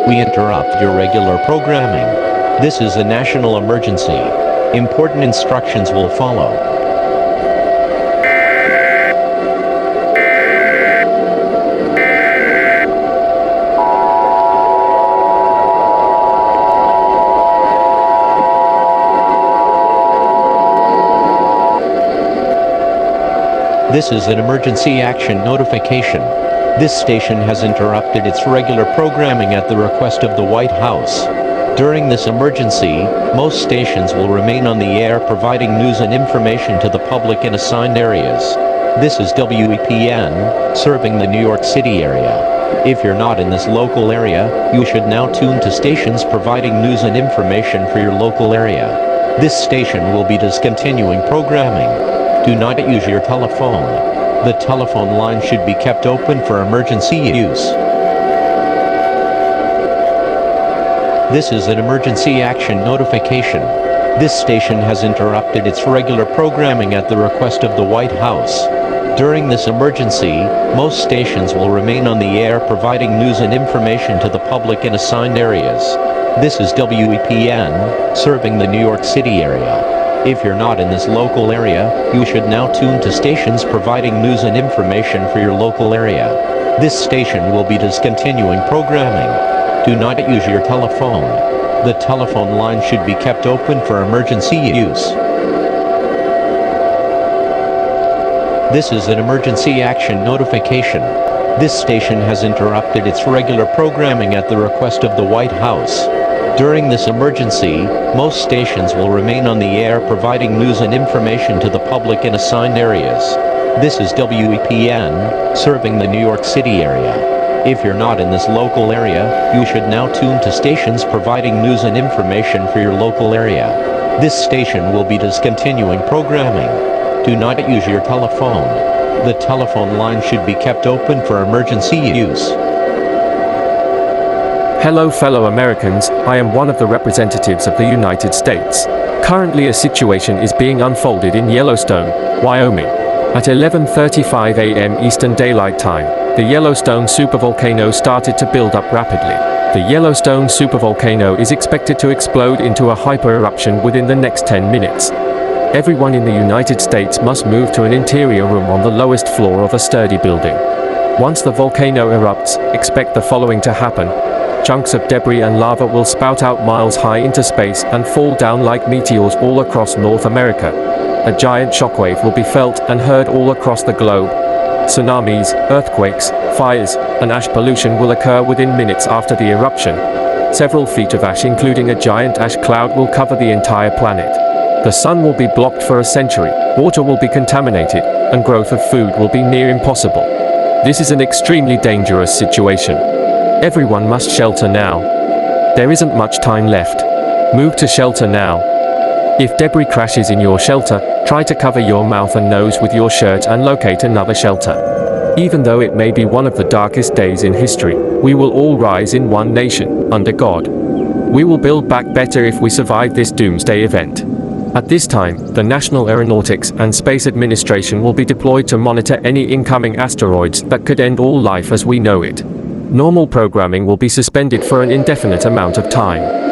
We interrupt your regular programming. This is a national emergency. Important instructions will follow. This is an emergency action notification. This station has interrupted its regular programming at the request of the White House. During this emergency, most stations will remain on the air providing news and information to the public in assigned areas. This is WEPN, serving the New York City area. If you're not in this local area, you should now tune to stations providing news and information for your local area. This station will be discontinuing programming. Do not use your telephone. The telephone line should be kept open for emergency use. This is an emergency action notification. This station has interrupted its regular programming at the request of the White House. During this emergency, most stations will remain on the air providing news and information to the public in assigned areas. This is WEPN, serving the New York City area. If you're not in this local area, you should now tune to stations providing news and information for your local area. This station will be discontinuing programming. Do not use your telephone. The telephone line should be kept open for emergency use. This is an emergency action notification. This station has interrupted its regular programming at the request of the White House. During this emergency, most stations will remain on the air providing news and information to the public in assigned areas. This is WEPN, serving the New York City area. If you're not in this local area, you should now tune to stations providing news and information for your local area. This station will be discontinuing programming. Do not use your telephone. The telephone line should be kept open for emergency use. Hello fellow Americans, I am one of the representatives of the United States. Currently a situation is being unfolded in Yellowstone, Wyoming. At 11:35 a.m. Eastern Daylight Time, the Yellowstone supervolcano started to build up rapidly. The Yellowstone supervolcano is expected to explode into a hyper-eruption within the next 10 minutes. Everyone in the United States must move to an interior room on the lowest floor of a sturdy building. Once the volcano erupts, expect the following to happen. Chunks of debris and lava will spout out miles high into space and fall down like meteors all across North America. A giant shockwave will be felt and heard all across the globe. Tsunamis, earthquakes, fires, and ash pollution will occur within minutes after the eruption. Several feet of ash, including a giant ash cloud, will cover the entire planet. The sun will be blocked for a century, water will be contaminated, and growth of food will be near impossible. This is an extremely dangerous situation. Everyone must shelter now. There isn't much time left. Move to shelter now. If debris crashes in your shelter, try to cover your mouth and nose with your shirt and locate another shelter. Even though it may be one of the darkest days in history, we will all rise in one nation, under God. We will build back better if we survive this doomsday event. At this time, the National Aeronautics and Space Administration will be deployed to monitor any incoming asteroids that could end all life as we know it. Normal programming will be suspended for an indefinite amount of time.